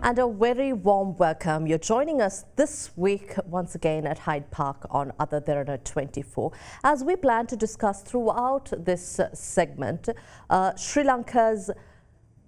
And a very warm welcome. You're joining us this week once again at Hyde Park on Derana 24 as we plan to discuss throughout this segment Sri Lanka's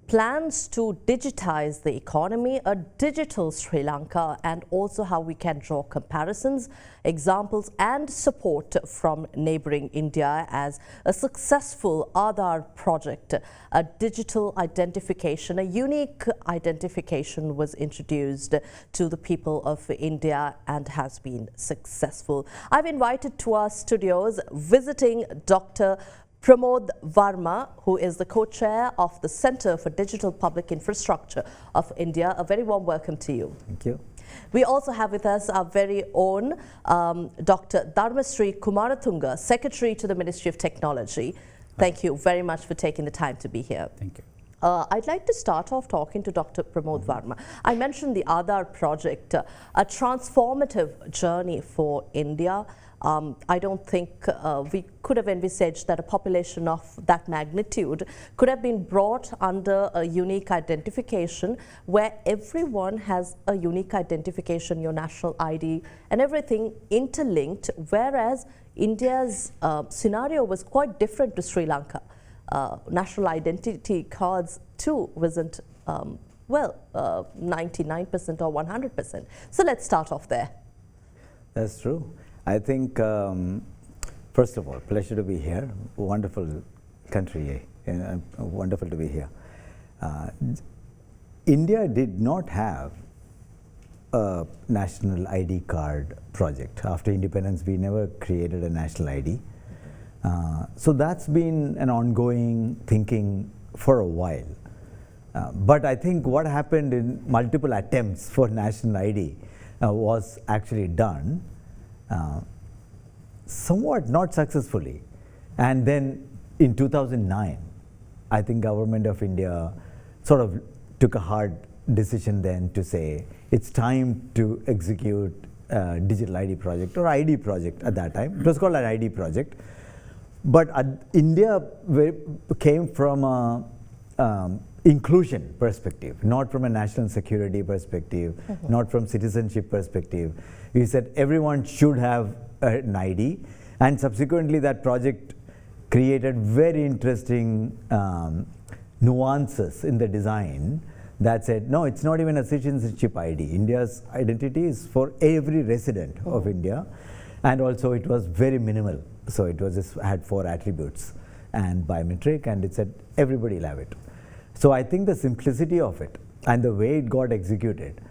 plans to digitize the economy, a digital Sri Lanka, and also how we can draw comparisons, examples and support from neighbouring India as a successful Aadhar project, a digital identification, a unique identification was introduced to the people of India and has been successful. I've invited to our studios visiting Dr. Pramod Varma, who is the co-chair of the Centre for Digital Public Infrastructure of India. A very warm welcome to you. Thank you. We also have with us our very own Dr. Dharmasri Kumaratunga, Secretary to the Ministry of Technology. Thank you very much for taking the time to be here. Thank you. I'd like to start off talking to Dr. Pramod Varma. I mentioned the Aadhar project, a transformative journey for India. I don't think we could have envisaged that a population of that magnitude could have been brought under a unique identification where everyone has a unique identification, your national ID and everything interlinked, whereas India's scenario was quite different to Sri Lanka. National identity cards too wasn't, 99% or 100%. So let's start off there. That's true. I think, first of all, pleasure to be here. Wonderful country, wonderful to be here. India did not have a national ID card project. After independence, we never created a national ID. So that's been an ongoing thinking for a while. But I think what happened in multiple attempts for national ID was actually done. Somewhat not successfully, and then in 2009 I think government of India sort of took a hard decision then to say it's time to execute a digital ID project or ID project. At that time it was called an ID project, but India came from a inclusion perspective, not from a national security perspective, not from citizenship perspective. We said everyone should have an ID, and subsequently that project created very interesting nuances in the design that said, no, it's not even a citizenship ID. India's identity is for every resident of India, and also it was very minimal. So it was just had 4 attributes and biometric, and it said everybody will have it. So I think the simplicity of it and the way it got executed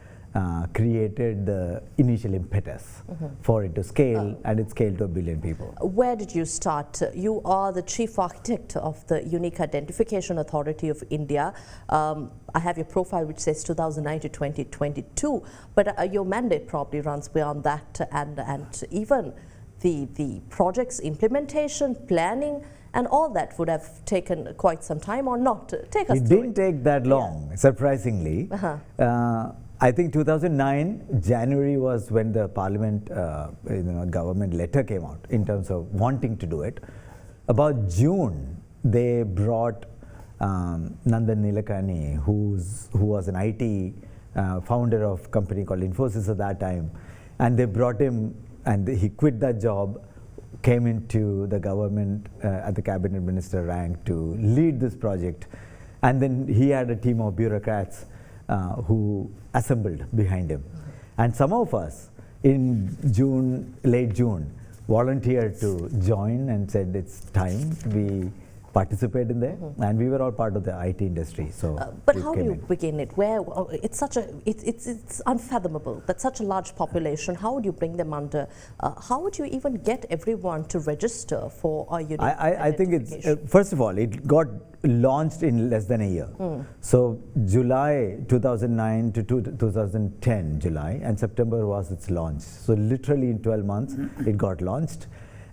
created the initial impetus for it to scale, and it scaled to 1 billion people. Where did you start? You are the chief architect of the Unique Identification Authority of India. I have your profile which says 2009 to 2022, but your mandate probably runs beyond that, and even the project's implementation, planning, and all that would have taken quite some time, or not. Take us through it. It didn't take that long, surprisingly. I think 2009, January was when the parliament, government letter came out in terms of wanting to do it. About June, they brought Nandan Nilekani, who was an IT founder of a company called Infosys at that time, and they brought him, and he quit that job, came into the government at the cabinet minister rank to lead this project, and then he had a team of bureaucrats who assembled behind him. And some of us in June, late June, volunteered to join and said it's time we participate in there, and we were all part of the IT industry. So, but how do you begin it? Where it's such a it's unfathomable that such a large population. How would you bring them under? How would you even get everyone to register for a unique I think it's first of all, it got launched in less than a year. So July 2009 to 2010 July, and September was its launch. So literally in 12 months it got launched,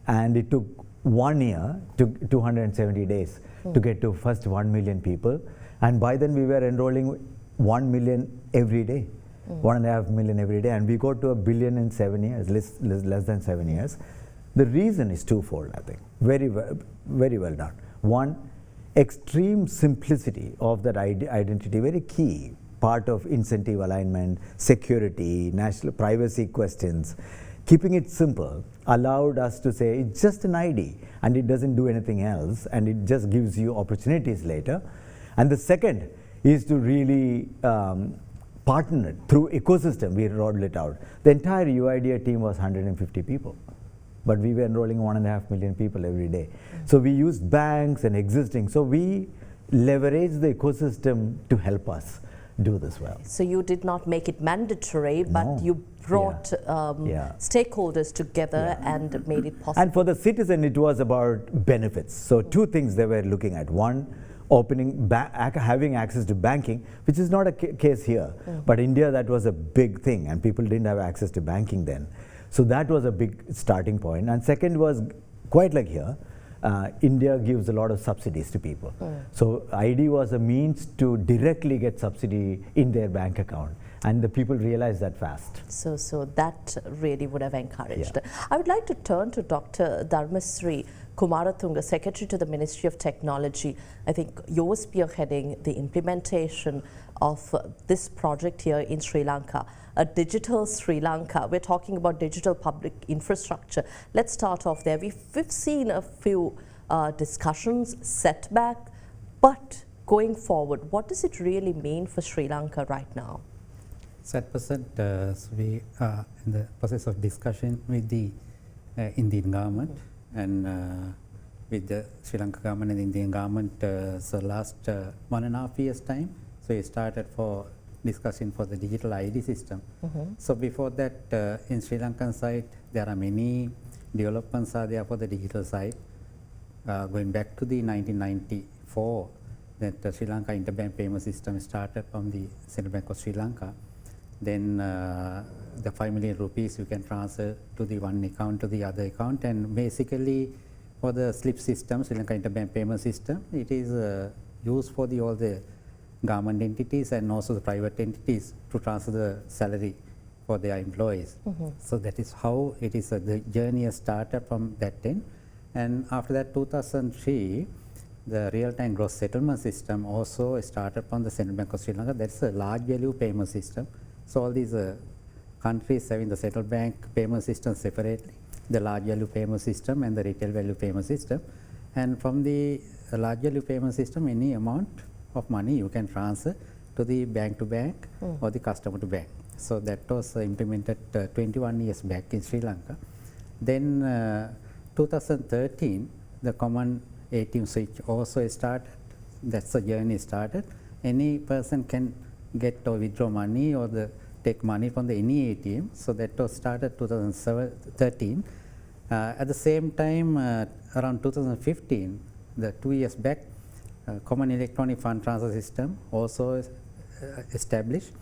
and it took 1 year to 270 days to get to first 1 million people, and by then we were enrolling 1 million every day, 1.5 million every day, and we got to 1 billion in 7 years, less than 7 years. The reason is twofold, I think. Very well done. One, extreme simplicity of that identity, very key part of incentive alignment, security, national privacy questions. Keeping it simple allowed us to say it's just an ID and it doesn't do anything else and it just gives you opportunities later. And the second is to really partner through ecosystem. We rolled it out. The entire UIDA team was 150 people, but we were enrolling 1.5 million people every day. So we used banks and existing. So we leveraged the ecosystem to help us do this well. So you did not make it mandatory, but you brought stakeholders together and made it possible. And for the citizen, it was about benefits. So two things they were looking at. One, having access to banking, which is not a case here. But India, that was a big thing, and people didn't have access to banking then. So that was a big starting point. And second was, quite like here, India gives a lot of subsidies to people. So ID was a means to directly get subsidy in their bank account. And the people realized that fast. So that really would have encouraged. I would like to turn to Dr. Dharmasri Kumaratunga, Secretary to the Ministry of Technology. I think you're spearheading the implementation of this project here in Sri Lanka, a digital Sri Lanka. We're talking about digital public infrastructure. Let's start off there. We've seen a few discussions, setback, but going forward, what does it really mean for Sri Lanka right now? So at present, we are in the process of discussion with the Indian government and with the Sri Lanka government and the Indian government. So last 1.5 years time, so we started for discussion for the digital ID system. So before that, in Sri Lankan side, there are many developments are there for the digital side. Going back to the 1994, that the Sri Lanka interbank payment system started from the Central Bank of Sri Lanka. Then the 5 million rupees you can transfer to the one account to the other account, and basically for the slip system, Sri Lanka interbank payment system, it is used for all the government entities and also the private entities to transfer the salary for their employees. So that is how it is. The journey has started from that end, and after that 2003, the real-time gross settlement system also started from the Central Bank of Sri Lanka. That's a large value payment system. So all these countries having the central bank payment system separately, the large value payment system and the retail value payment system. And from the large value payment system, any amount of money you can transfer to the bank to bank or the customer to bank. So that was implemented 21 years back in Sri Lanka. Then 2013, the common ATM switch also started. That's the journey started. Any person can get or withdraw money or take money from any ATM. So that was started 2013. At the same time, around 2015, the 2 years back, common electronic fund transfer system also established.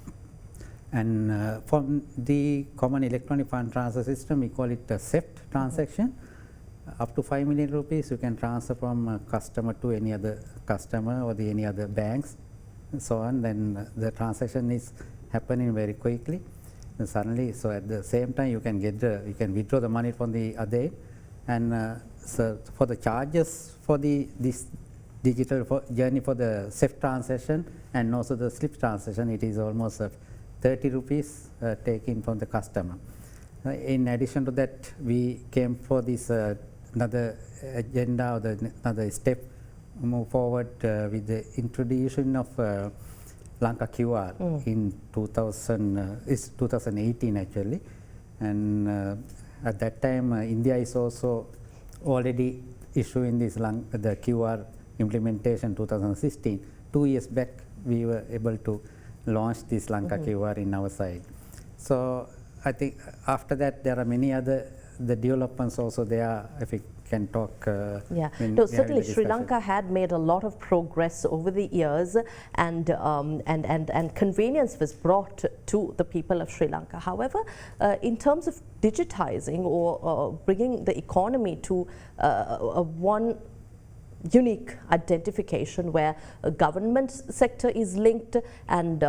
And from the common electronic fund transfer system, we call it a SEFT transaction. Up to 5 million rupees you can transfer from a customer to any other customer or any other banks and so on. Then the transaction is happening very quickly and suddenly. So at the same time you can you can withdraw the money from the other end. And so for the charges for this digital journey for the SEFT transaction and also the slip transaction, it is almost 30 rupees taken from the customer. In addition to that, we came for this another agenda or another step, move forward with the introduction of Lanka QR in 2018 actually. And at that time, India is also already issuing this the QR implementation 2016. 2 years back, we were able to launch this Lanka QR in our side. So I think after that there are many other developments also there, if we can talk. No, certainly Sri Lanka had made a lot of progress over the years, and convenience was brought to the people of Sri Lanka. However, in terms of digitizing or bringing the economy to one unique identification where a government sector is linked and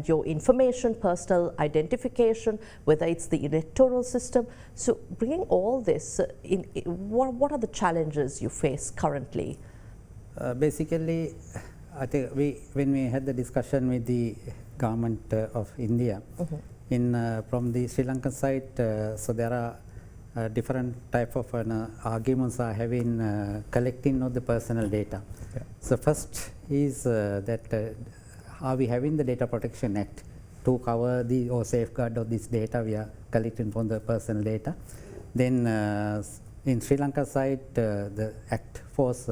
your information, personal identification, whether it's the electoral system. So bringing all this, what are the challenges you face currently? Basically, I think when we had the discussion with the government of India. From the Sri Lankan side, so there are different type of arguments are having collecting of the personal data. Yeah. So first is that are we having the Data Protection Act to cover the or safeguard of this data we are collecting from the personal data. Then in Sri Lanka side, the act was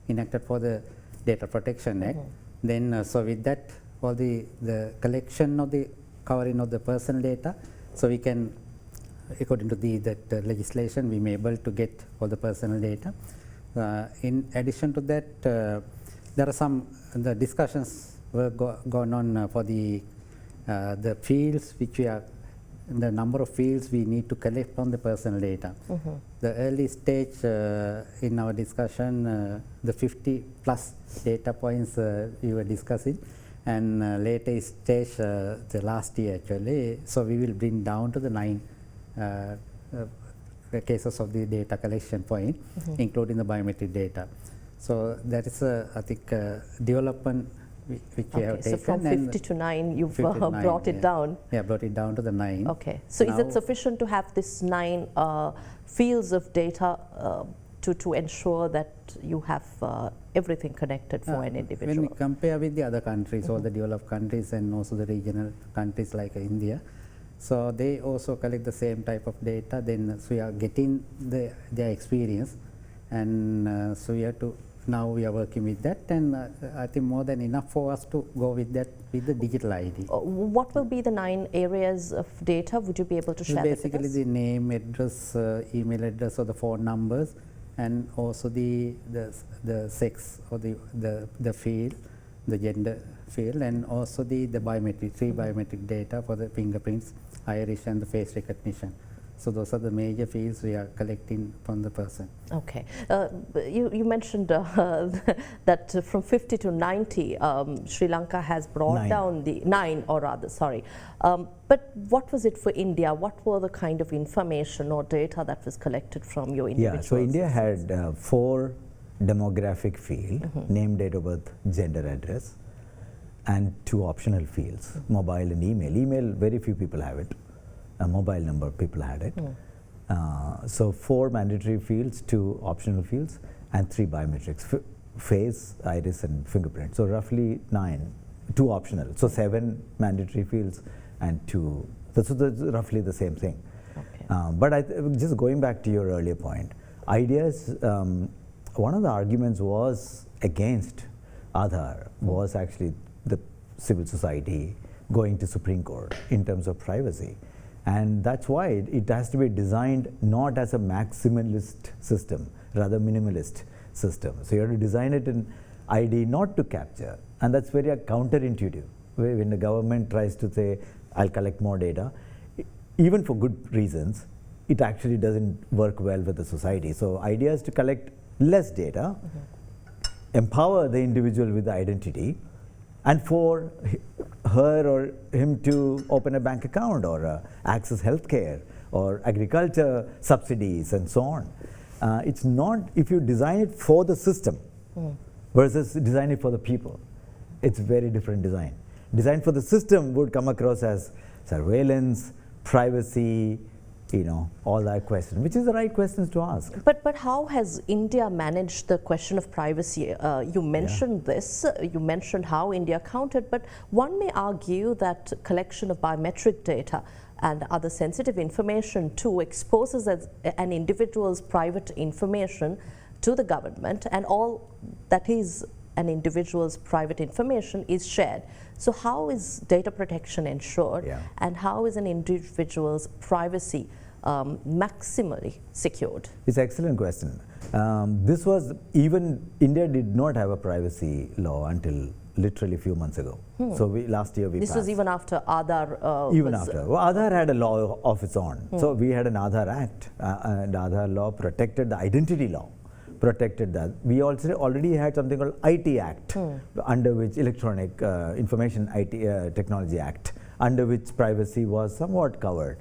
enacted for the Data Protection Act. Then so with that, all the collection of the covering of the personal data, so we can, according to that legislation, we may able to get all the personal data. In addition to that, there are some the discussions were going on for the fields which we are, the number of fields we need to collect from the personal data. The early stage in our discussion, the 50 plus data points we were discussing, and later stage, the last year actually, so we will bring down to the 9 cases of the data collection point, including the biometric data. So that is I think development which we have taken. So from 50 to 9 you've brought it down. Yeah, brought it down to the 9. Okay, so now is it sufficient to have this 9 fields of data to ensure that you have everything connected for an individual? When we compare with the other countries, all the developed countries and also the regional countries like India, so they also collect the same type of data, then so we are getting their experience, and so we have to, now we are working with that, and I think more than enough for us to go with that with the digital ID. What will be the 9 areas of data? Would you be able to share that with us? Basically the name, address, email address or the phone numbers, and also the sex or the field, the gender field, and also the biometric, 3 biometric data for the fingerprints, iris and the face recognition. So those are the major fields we are collecting from the person. Okay. You mentioned that from 50 to 90, Sri Lanka has brought down the 9, or rather, sorry. But what was it for India? What were the kind of information or data that was collected from your individuals? Yeah, so India had 4 demographic fields, name, date of birth, gender, address, and 2 optional fields, mobile and email. Email, very few people have it. A mobile number, people had it. So 4 mandatory fields, 2 optional fields, and 3 biometrics, face, iris, and fingerprint. So roughly 9, 2 optional. So 7 mandatory fields and 2. So that's roughly the same thing. Okay. But just going back to your earlier point, ideas, one of the arguments was against Aadhar was actually the civil society going to Supreme Court in terms of privacy. And that's why it has to be designed not as a maximalist system, rather minimalist system. So you have to design it in ID not to capture, and that's very counterintuitive. When the government tries to say, I'll collect more data, even for good reasons, it actually doesn't work well with the society. So idea is to collect less data, empower the individual with the identity, and for her or him to open a bank account or access healthcare or agriculture subsidies and so on. It's not, if you design it for the system versus design it for the people, it's very different design. Design for the system would come across as surveillance, privacy, you know, all that question, which is the right questions to ask. But how has India managed the question of privacy? You mentioned this, you mentioned how India counted, but one may argue that collection of biometric data and other sensitive information too exposes an individual's private information to the government, and all that is an individual's private information is shared. So how is data protection ensured, and how is an individual's privacy maximally secured? It's an excellent question. This was, even India did not have a privacy law until literally a few months ago. So last year we This passed. was even after Aadhar even after. Well, Aadhar had a law of its own. So we had an Aadhar Act, and Aadhar law protected the identity law. Protected that. We also already had something called IT Act, under which Electronic Information IT Technology Act, under which privacy was somewhat covered.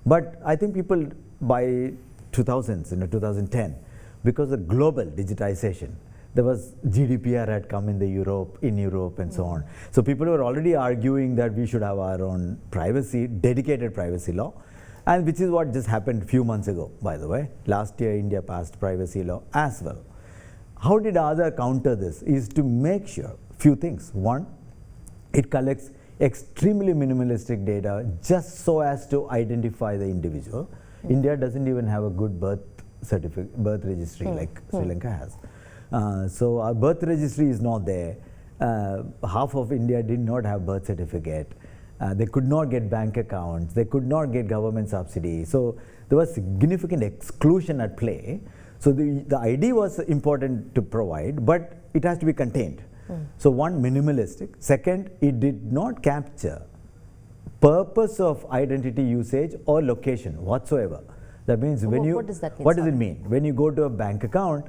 But I think people by 2000s, 2010, because of global digitization, there was GDPR had come in Europe and so on. So people were already arguing that we should have our own privacy, dedicated privacy law, and which is what just happened a few months ago, by the way. Last year, India passed privacy law as well. How did Aadhar counter this? Is to make sure few things. One, it collects extremely minimalistic data just so as to identify the individual. India doesn't even have a good birth registry like Sri Lanka has. So our birth registry is not there. Half of India did not have birth certificate. They could not get bank accounts. They could not get government subsidy. So there was significant exclusion at play. So the ID was important to provide, but it has to be contained. So one, minimalistic. Second, it did not capture purpose of identity usage or location whatsoever. That means when you, what does that mean? What does it mean? When you go to a bank account,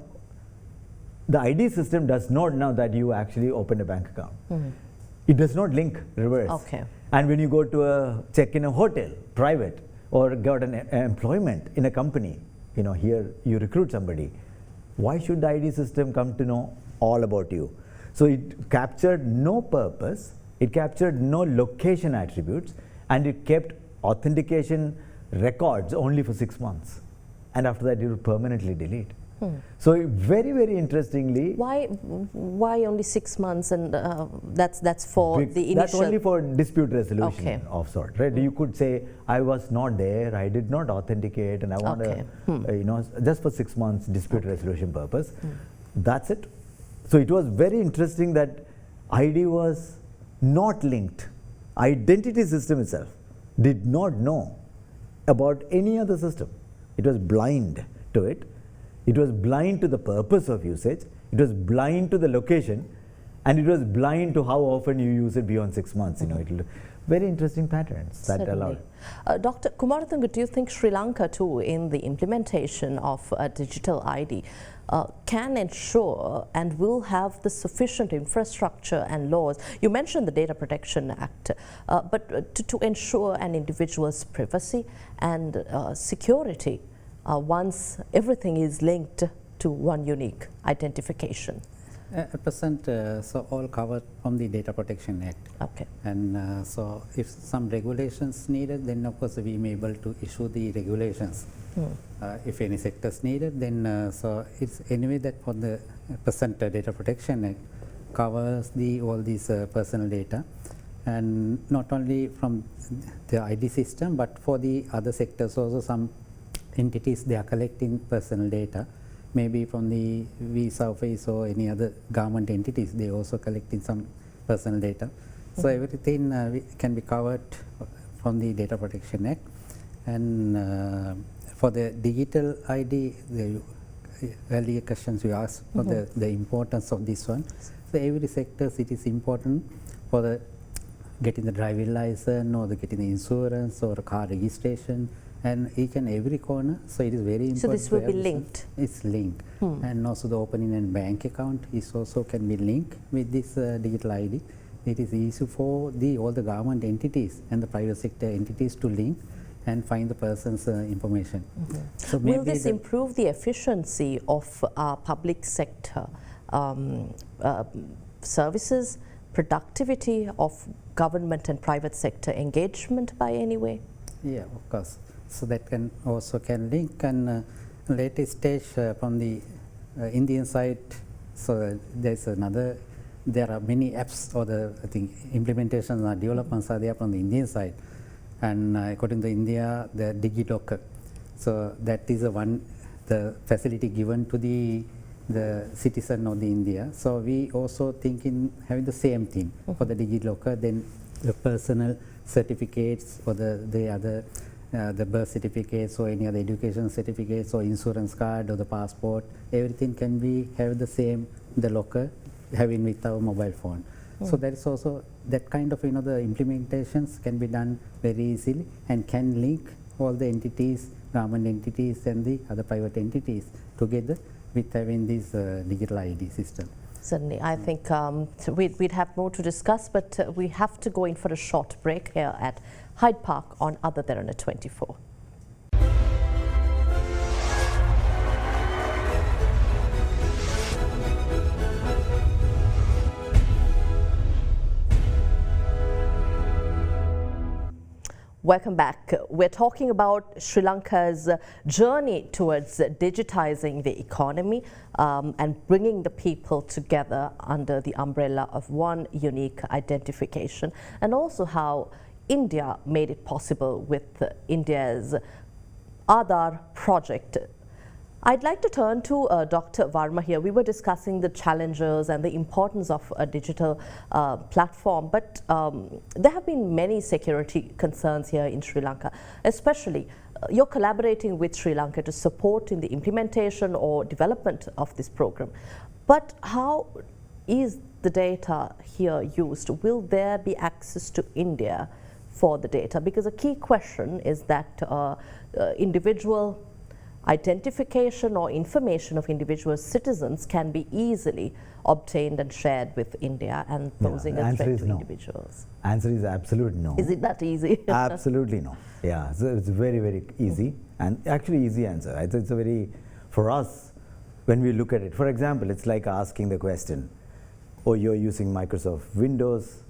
the ID system does not know that you actually opened a bank account. It does not link reverse. Okay. And when you go to a check in a hotel, private, or got an employment in a company, here you recruit somebody, why should the ID system come to know all about you? So it captured no purpose, it captured no location attributes, and it kept authentication records only for 6 months. And after that, it would permanently delete. So very, very interestingly, why only 6 months, and that's for the initial? That's only for dispute resolution Okay. of sort, right? You could say, I was not there, I did not authenticate, and I want to, just for 6 months dispute resolution purpose. That's it. So it was very interesting that ID was not linked. Identity system itself did not know about any other system. It was blind to it. It was blind to the purpose of usage. It was blind to the location, and it was blind to how often you use it beyond 6 months. It'll very interesting patterns that allowed. Dr. Kumaratunga, do you think Sri Lanka too, in the implementation of digital ID, can ensure and will have the sufficient infrastructure and laws? You mentioned the Data Protection Act, but to ensure an individual's privacy and security once everything is linked to one unique identification? At present, so all covered from the Data Protection Act. Okay. And so if some regulations needed, then of course we may be able to issue the regulations. If any sectors needed, then so it's anyway that for the present Data Protection Act covers all these personal data, and not only from the ID system, but for the other sectors also. Some entities, they are collecting personal data, maybe from the visa office or any other government entities, they also collecting some personal data. So everything can be covered from the Data Protection Act. And for the digital ID, the earlier questions you asked for the importance of this one. So every sector, it is important for the getting the driving license or getting the insurance or car registration, and each and every corner. So it is very important. So this will be linked? It's linked. And also the opening and bank account is also can be linked with this digital ID. It is easy for all the government entities and the private sector entities to link and find the person's information. So will this improve the efficiency of our public sector services, productivity of government and private sector engagement by any way? Yeah, of course. So that can also link, and latest stage from the Indian side. So there's another. There are many apps or I think implementations or developments are there from the Indian side, and according to India, the DigiLocker. So that is the facility given to the citizen of the India. So we also thinking having the same thing for the DigiLocker. Then the personal certificates or the other. The birth certificates or any other education certificates or insurance card or the passport, everything can be have the same the locker having with our mobile phone. So that is also that kind of the implementations can be done very easily and can link all the entities, government entities and the other private entities together with having this digital ID system. Certainly, I think we'd have more to discuss, but we have to go in for a short break here at Hyde Park on Other Derana 24. Welcome back. We're talking about Sri Lanka's journey towards digitizing the economy and bringing the people together under the umbrella of one unique identification, and also how India made it possible with India's Aadhar project. I'd like to turn to Dr. Varma here. We were discussing the challenges and the importance of a digital platform, but there have been many security concerns here in Sri Lanka, especially you're collaborating with Sri Lanka to support in the implementation or development of this program. But how is the data here used? Will there be access to India for the data? Because a key question is that individual identification or information of individual citizens can be easily obtained and shared with India and posing a threat to individuals. Answer is absolute no. Is it that easy? Absolutely no. Yeah, so it's very, very easy and actually easy answer. I think it's a very, for us, when we look at it, for example, it's like asking the question, oh, you're using Microsoft Windows,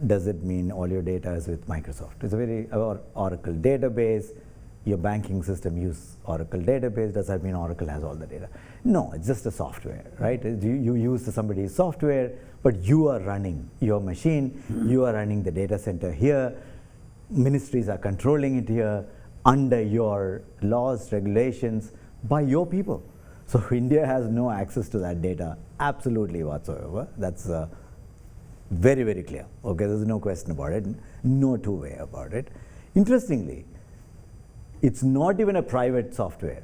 does it mean all your data is with Microsoft? It's a very, Oracle database, your banking system use Oracle database, does that mean Oracle has all the data? No, it's just a software, right? You use somebody's software, but you are running your machine, you are running the data center here, ministries are controlling it here under your laws, regulations, by your people. So India has no access to that data, absolutely whatsoever. That's very, very clear. Okay, there's no question about it, no two-way about it. Interestingly, it's not even a private software.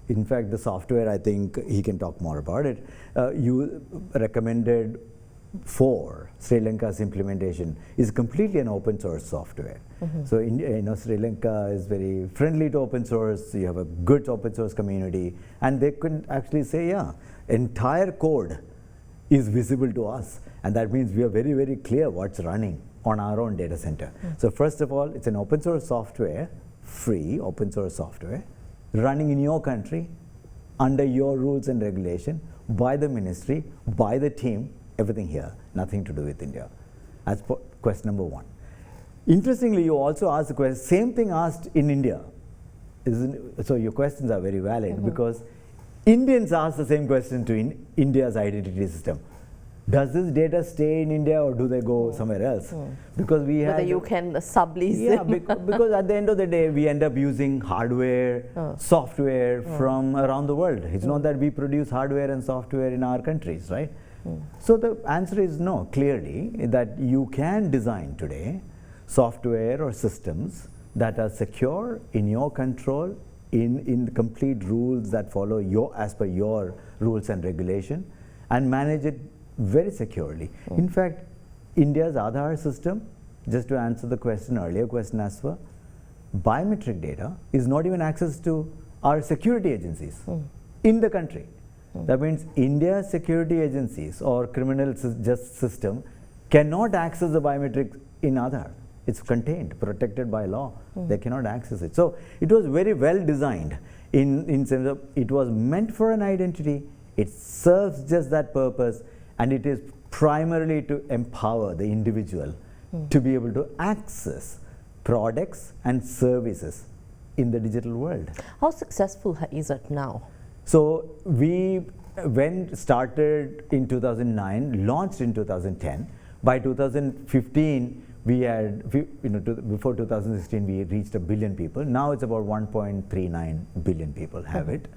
In fact, the software, I think he can talk more about it, you recommended for Sri Lanka's implementation is completely an open source software. So Sri Lanka is very friendly to open source, you have a good open source community, and they could actually say, yeah, entire code is visible to us, and that means we are very, very clear what's running on our own data center. So first of all, it's an open source software, free open source software, running in your country, under your rules and regulation, by the ministry, by the team, everything here, nothing to do with India. That's question number one. Interestingly, you also asked the question, same thing asked in India. So your questions are very valid because Indians ask the same question to India's identity system. Does this data stay in India or do they go somewhere else? Because we have... Whether you can sublease Yeah, because at the end of the day, we end up using hardware, software from around the world. It's not that we produce hardware and software in our countries, right? So the answer is no, clearly, that you can design today software or systems that are secure, in your control, in the complete rules that follow as per your rules and regulation, and manage it very securely. In fact, India's Aadhar system, just to answer the question, earlier question asked for, biometric data is not even access to our security agencies in the country. That means India's security agencies or criminal justice system cannot access the biometrics in Aadhar. It's contained, protected by law. They cannot access it. So it was very well designed in sense of it was meant for an identity. It serves just that purpose, and it is primarily to empower the individual to be able to access products and services in the digital world. How successful is it now? So we started in 2009, launched in 2010. By 2015, we had, before 2016, we reached 1 billion people. Now it's about 1.39 billion people have it.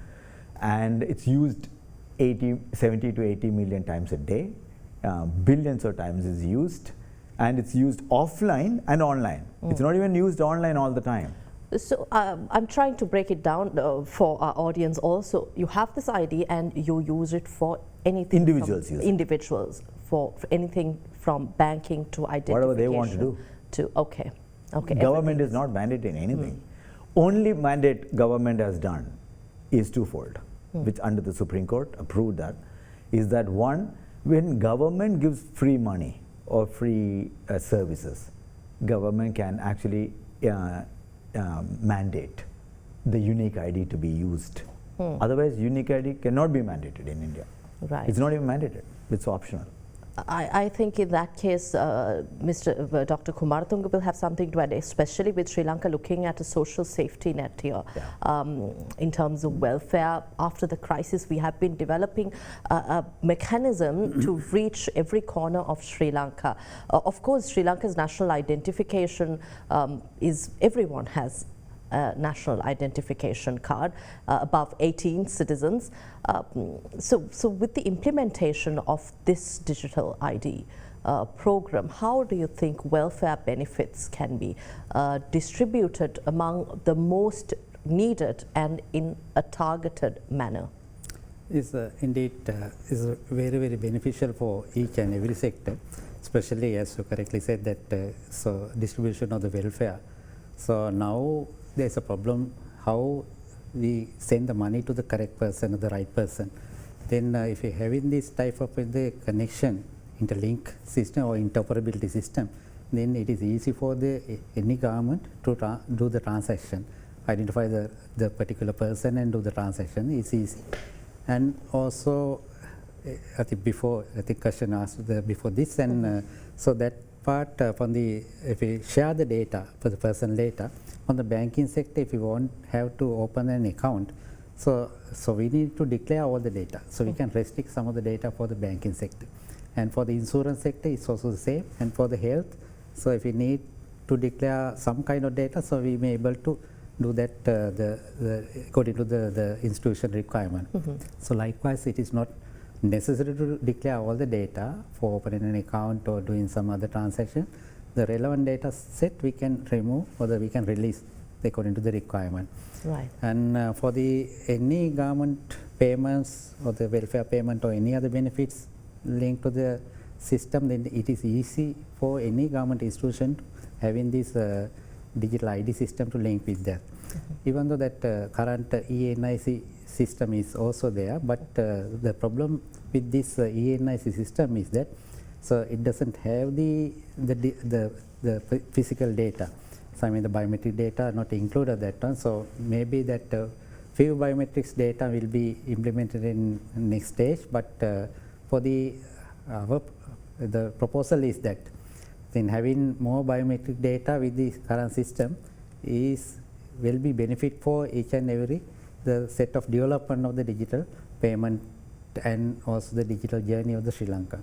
And it's used 70 to 80 million times a day. Billions of times is used. And it's used offline and online. It's not even used online all the time. So I'm trying to break it down for our audience also. You have this ID and you use it for anything. Individuals use it. Individuals for anything from banking to identification. Whatever they want to do. Okay. Government is not mandating anything. Only mandate government has done is twofold, which under the Supreme Court approved that, is that one, when government gives free money or free services, government can actually mandate the unique ID to be used. Otherwise, unique ID cannot be mandated in India. Right. It's not even mandated. It's optional. I think in that case, Dr. Kumaratunga will have something to add, especially with Sri Lanka looking at a social safety net here. In terms of welfare. After the crisis, we have been developing a mechanism to reach every corner of Sri Lanka. Of course, Sri Lanka's national identification is everyone has a national identification card, above 18 citizens. So with the implementation of this digital ID program, how do you think welfare benefits can be distributed among the most needed and in a targeted manner? Is indeed is very, very beneficial for each and every sector, especially as you correctly said that so distribution of the welfare. So now there's a problem how we send the money to the correct person or the right person. Then if you're having this type of the connection, interlink system or interoperability system, then it is easy for any government to do the transaction, identify the particular person and do the transaction. It's easy. And also, I think question asked before this, and so that part from if we share the data for the personal data on the banking sector, if you won't have to open an account, so we need to declare all the data. So we can restrict some of the data for the banking sector, and for the insurance sector, it's also the same. And for the health, so if we need to declare some kind of data, so we may be able to do that according to the institution requirement. So likewise, it is not necessary to declare all the data for opening an account or doing some other transaction. The relevant data set we can remove or we can release according to the requirement. Right. And for any government payments or the welfare payment or any other benefits linked to the system, then it is easy for any government institution having this digital ID system to link with that. Even though that current eNIC system is also there, but the problem with this eNIC system is that so it doesn't have the physical data. So I mean the biometric data are not included that one. So maybe that few biometrics data will be implemented in next stage. But for the proposal is that then having more biometric data with the current system will be benefit for each and every the set of development of the digital payment and also the digital journey of the Sri Lanka.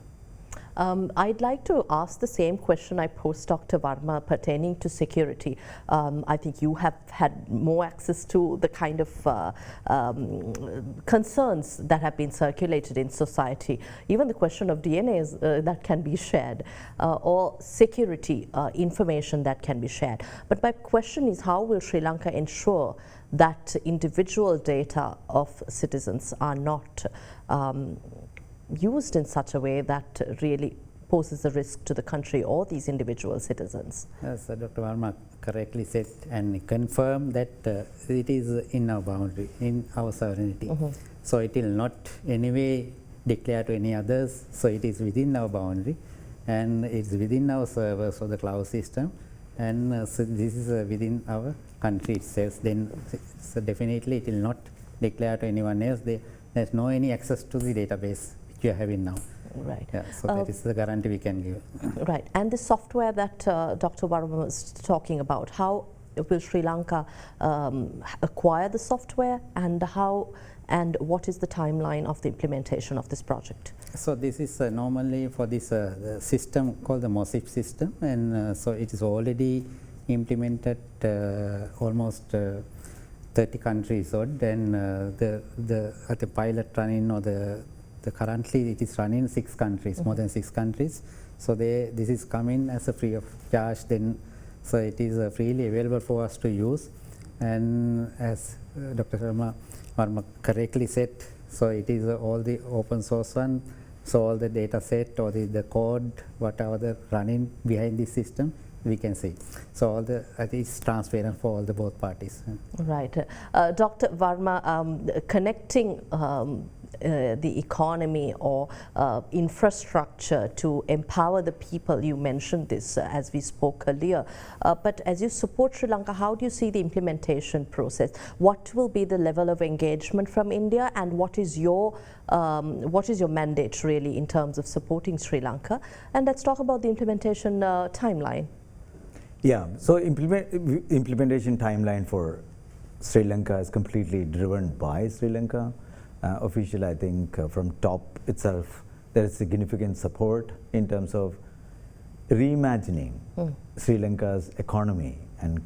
I'd like to ask the same question I posed Dr. Varma pertaining to security. I think you have had more access to the kind of concerns that have been circulated in society. Even the question of DNA that can be shared or security information that can be shared. But my question is, how will Sri Lanka ensure that individual data of citizens are not used in such a way that really poses a risk to the country or these individual citizens? As Dr. Varma correctly said and confirmed that it is in our boundary, in our sovereignty. So it will not anyway declare to any others. So it is within our boundary and it's within our servers or the cloud system, and so this is within our country itself. Then so definitely it will not declare to anyone else. There's no any access to the database you are having now. Right. Yeah, so that is the guarantee we can give. Right. And the software that Dr. Varma was talking about, how will Sri Lanka acquire the software, and what is the timeline of the implementation of this project? So this is normally for this system called the MOSIP system, and so it is already implemented almost 30 countries odd, and the pilot running or the currently it is running in 6 countries, more than 6 countries. So this is coming as a free of charge. Then so it is freely available for us to use, and as Dr. Varma correctly said, so it is all the open source one. So all the data set or the code, whatever the running behind this system, we can see. So all the it's transparent for all the both parties. Right. Dr. Varma, connecting the economy or infrastructure to empower the people. You mentioned this as we spoke earlier. But as you support Sri Lanka, how do you see the implementation process? What will be the level of engagement from India, and what is your mandate really in terms of supporting Sri Lanka? And let's talk about the implementation timeline. Yeah, so implementation timeline for Sri Lanka is completely driven by Sri Lanka. Officially, I think from top itself, there is significant support in terms of reimagining Sri Lanka's economy, and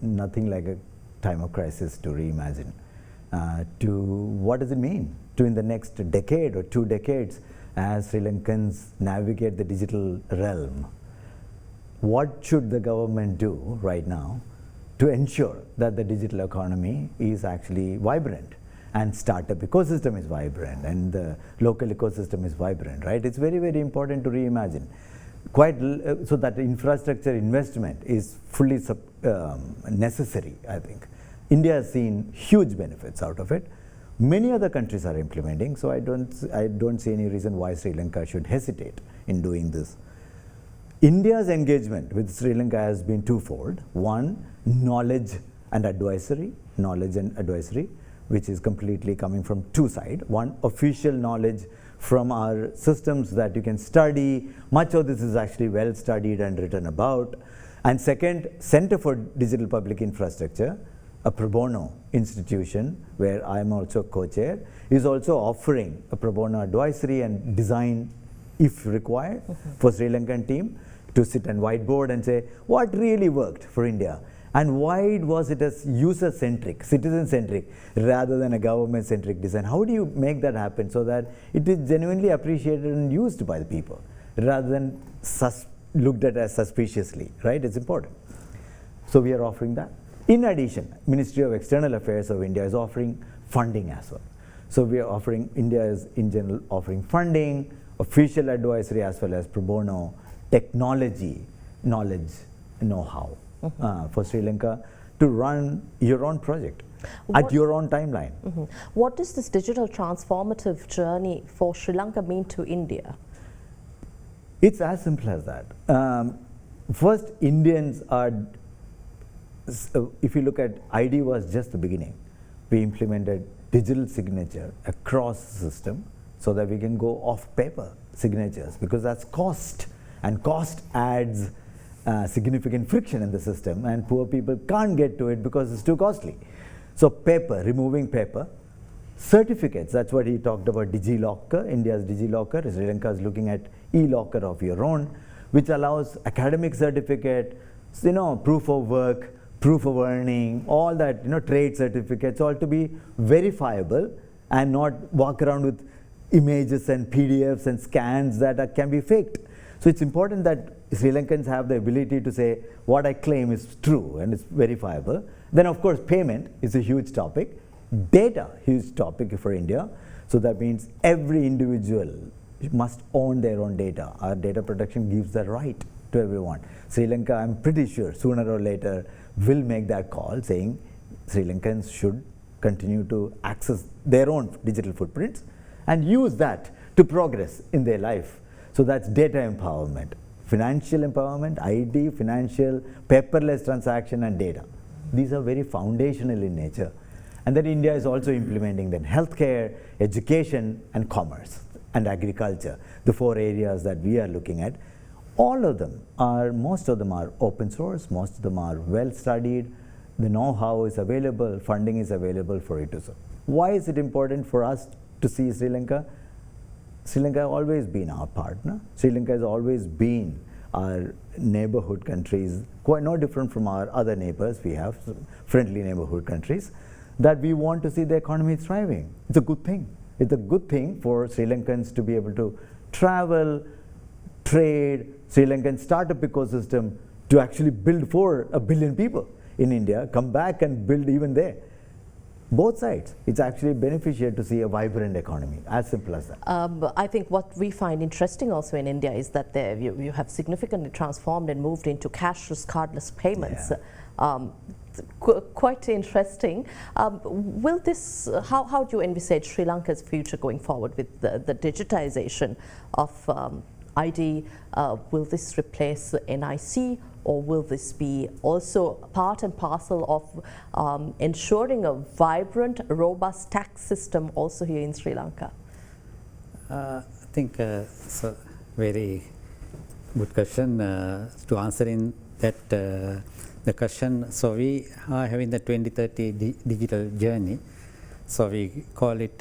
nothing like a time of crisis to reimagine. To what does it mean to in the next decade or 2 decades as Sri Lankans navigate the digital realm? What should the government do right now to ensure that the digital economy is actually vibrant and startup ecosystem is vibrant and the local ecosystem is vibrant, right? It's very, very important to reimagine. So that infrastructure investment is fully necessary, I think. India has seen huge benefits out of it. Many other countries are implementing, so I don't see any reason why Sri Lanka should hesitate in doing this. India's engagement with Sri Lanka has been twofold. One, knowledge and advisory, which is completely coming from 2 sides. One, official knowledge from our systems that you can study. Much of this is actually well studied and written about. And second, Center for Digital Public Infrastructure, a pro bono institution where I am also co-chair, is also offering a pro bono advisory and design, if required, for Sri Lankan team to sit and whiteboard and say what really worked for India and why was it as user-centric, citizen-centric rather than a government-centric design. How do you make that happen so that it is genuinely appreciated and used by the people rather than looked at as suspiciously, right? It's important. So we are offering that. In addition, Ministry of External Affairs of India is offering funding as well. So we are offering, India is in general offering funding, official advisory as well as pro bono, technology, knowledge, know-how for Sri Lanka to run your own project at your own timeline. What does this digital transformative journey for Sri Lanka mean to India? It's as simple as that. First, Indians are, if you look at ID was just the beginning. We implemented digital signature across the system so that we can go off paper signatures, because that's cost, and cost adds significant friction in the system, and poor people can't get to it because it's too costly. So paper, removing paper. Certificates, that's what he talked about, DigiLocker, India's DigiLocker. Sri Lanka is looking at e-locker of your own, which allows academic certificate, proof of work, proof of earning, all that, trade certificates, all to be verifiable and not walk around with images and PDFs and scans that can be faked. So it's important that Sri Lankans have the ability to say what I claim is true and it's verifiable. Then of course payment is a huge topic. Data, huge topic for India. So that means every individual must own their own data. Our data protection gives that right to everyone. Sri Lanka, I'm pretty sure sooner or later will make that call saying Sri Lankans should continue to access their own digital footprints and use that to progress in their life. So that's data empowerment, financial empowerment, ID, financial, paperless transaction and data. These are very foundational in nature. And then India is also implementing then healthcare, education and commerce and agriculture, the 4 areas that we are looking at. All of them are, most of them are open source, most of them are well studied, the know-how is available, funding is available for it to serve. Why is it important for us to see Sri Lanka? Sri Lanka has always been our partner. Sri Lanka has always been our neighborhood countries, quite no different from our other neighbors. We have friendly neighborhood countries that we want to see the economy thriving. It's a good thing. It's a good thing for Sri Lankans to be able to travel, trade, Sri Lankan startup ecosystem to actually build for 1 billion people in India, come back and build even there. Both sides. It's actually beneficial to see a vibrant economy, as simple as that. I think what we find interesting also in India is that you have significantly transformed and moved into cashless, cardless payments. Yeah. quite interesting. Will this, how do you envisage Sri Lanka's future going forward with the digitization of ID? Will this replace NIC, or will this be also part and parcel of ensuring a vibrant, robust tax system also here in Sri Lanka? I think it's a very good question. To answer in that the question, so we are having the 2030 digital journey. So we call it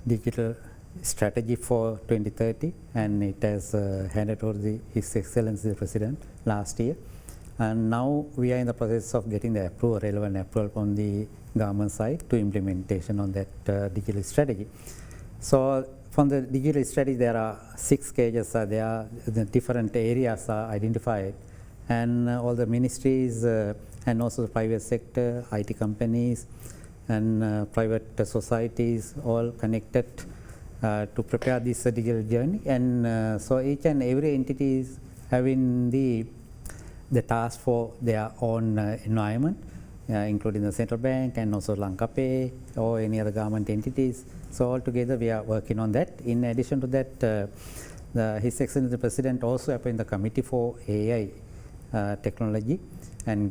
digital strategy for 2030, and it has handed over to His Excellency the President last year. And now we are in the process of getting the approval, relevant approval from the government side to implementation on that digital strategy. So from the digital strategy, there are 6 stages. The different areas are identified, and all the ministries and also the private sector, IT companies, and private societies all connected to prepare this digital journey. And so each and every entity is having the task for their own environment, including the central bank and also Lanka Pay or any other government entities. So altogether we are working on that. In addition to that, His Excellency the President also appointed the Committee for AI technology and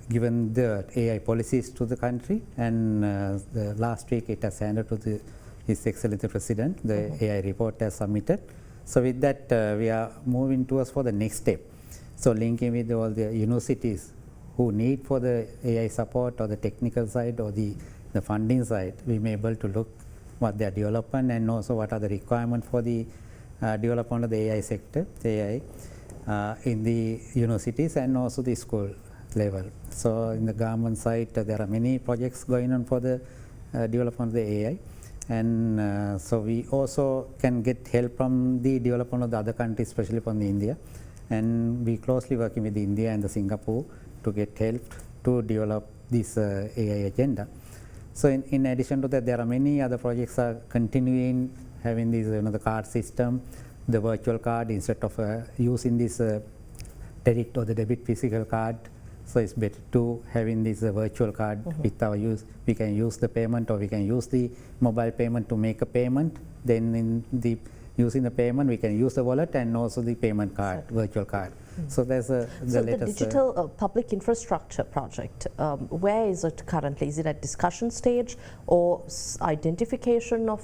given the AI policies to the country, and last week it has handed to His Excellency the President. The AI report has submitted. So with that we are moving towards for the next step. So linking with all the universities who need for the AI support or the technical side or the funding side, we may be able to look what their development and also what are the requirements for the development of the AI sector, AI in the universities and also the school level. So in the government side, there are many projects going on for the development of the AI. And so we also can get help from the development of the other countries, especially from the India. And we closely working with India and the Singapore to get help to develop this AI agenda. So in addition to that, there are many other projects are continuing having this, the card system, the virtual card, instead of using this credit or the debit physical card. So it's better to having this virtual card with our use. We can use the payment, or we can use the mobile payment to make a payment. Then in the using the payment, we can use the wallet and also the payment card, virtual card. So there's the latest. The digital public infrastructure project, where is it currently? Is it at discussion stage or identification of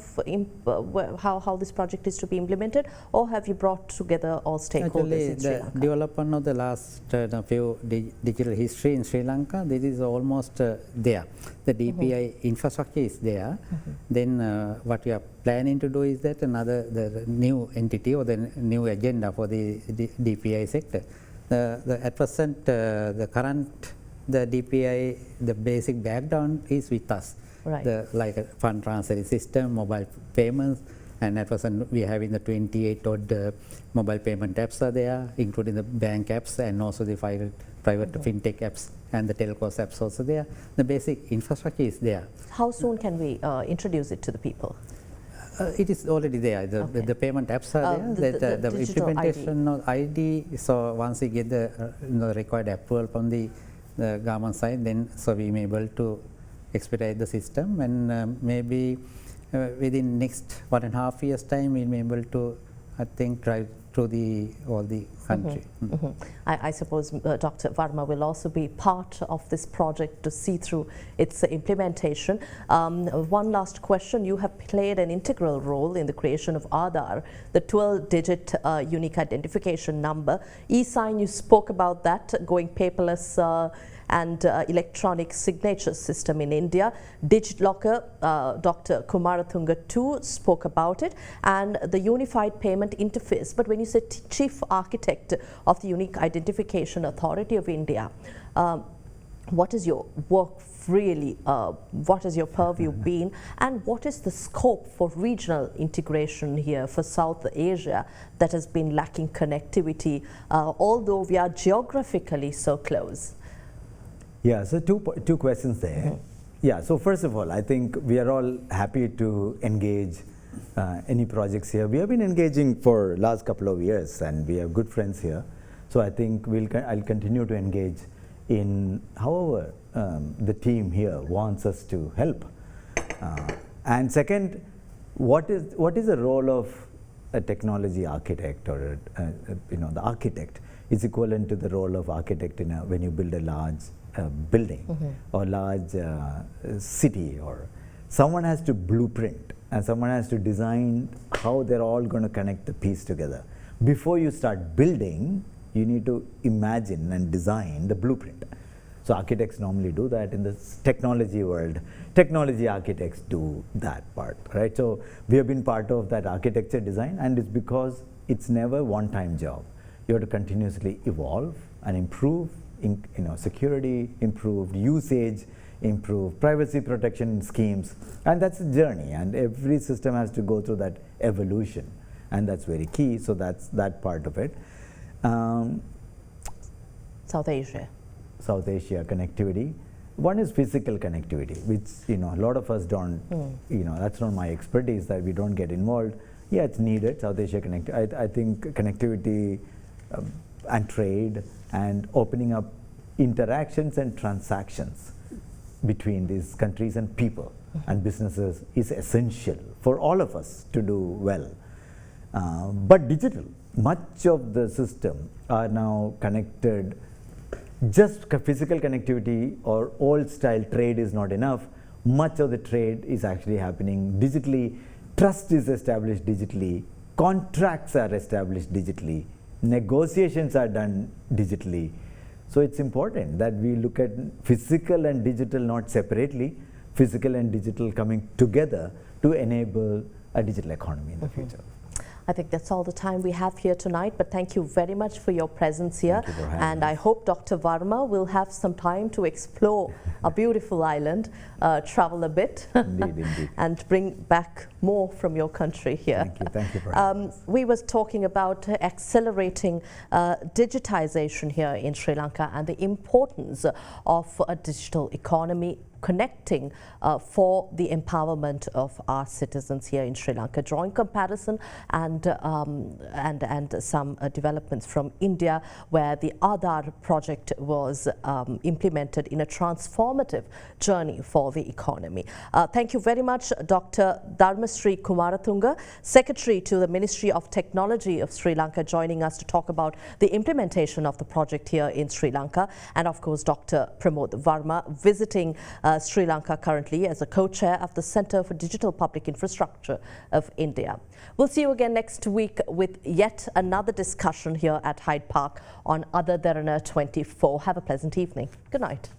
how this project is to be implemented, or have you brought together all stakeholders in Sri Lanka? The development of the last few digital history in Sri Lanka, this is almost there. The DPI infrastructure is there. Then what we are planning to do is that the new entity or the new agenda for the DPI sector. At present, the current DPI, the basic background is with us. Right. Like a fund transfer system, mobile payments, and at present we are having the 28 odd mobile payment apps are there, including the bank apps and also the private fintech apps and the telcos apps also there. The basic infrastructure is there. How soon can we introduce it to the people? It is already there. The payment apps are there. The implementation ID. Of ID. So once we get the required approval from the government side, then so we may be able to expedite the system, and maybe within next 1.5 years time we may be able to, I think, drive through all the country. I suppose Dr. Varma will also be part of this project to see through its implementation. One last question: you have played an integral role in the creation of Aadhar, the 12-digit unique identification number. E-sign, you spoke about that, going paperless and electronic signature system in India. DigiLocker, Dr. Kumaratunga too spoke about it, and the unified payment interface. But when you say chief architect of the Unique Identification Authority of India, what is your work really, what has your purview been, and what is the scope for regional integration here for South Asia that has been lacking connectivity, although we are geographically so close? Yeah, so two questions there. Yeah, so first of all, I think we are all happy to engage any projects here. We have been engaging for last couple of years, and we have good friends here. So I think I'll continue to engage in however the team here wants us to help. And second, what is the role of a technology architect, or the architect is equivalent to the role of architect when you build a large building or large city, or someone has to blueprint and someone has to design how they're all going to connect the piece together. Before you start building, you need to imagine and design the blueprint. So architects normally do that. In the technology world, technology architects do that part, right? So we have been part of that architecture design, and it's because it's never one-time job. You have to continuously evolve and improve, security, improve usage, improve privacy protection schemes, and that's a journey. And every system has to go through that evolution, and that's very key. So that's that part of it. South Asia connectivity. One is physical connectivity, which a lot of us don't. That's not my expertise. That we don't get involved. Yeah, it's needed. South Asia connectivity. I think connectivity and trade and opening up interactions and transactions between these countries and people and businesses is essential for all of us to do well. But digital, much of the system are now connected. Just physical connectivity or old style trade is not enough. Much of the trade is actually happening digitally. Trust is established digitally. Contracts are established digitally. Negotiations are done digitally. So it's important that we look at physical and digital not separately, physical and digital coming together to enable a digital economy in the future. I think that's all the time we have here tonight, but thank you very much for your presence here. Thank you for having and us. I hope Dr. Varma will have some time to explore a beautiful island, travel a bit, Indeed. and bring back more from your country here. Thank you for having us. We was talking about accelerating digitization here in Sri Lanka and the importance of a digital economy connecting for the empowerment of our citizens here in Sri Lanka, drawing comparison and some developments from India, where the Aadhar project was implemented in a transformative journey for the economy. Thank you very much, Dr. Dharmasri Kumaratunga, Secretary to the Ministry of Technology of Sri Lanka, joining us to talk about the implementation of the project here in Sri Lanka, and of course Dr. Pramod Varma, visiting Sri Lanka currently as a co-chair of the Centre for Digital Public Infrastructure of India. We'll see you again next week with yet another discussion here at Hyde Park on Other Derana 24. Have a pleasant evening. Good night.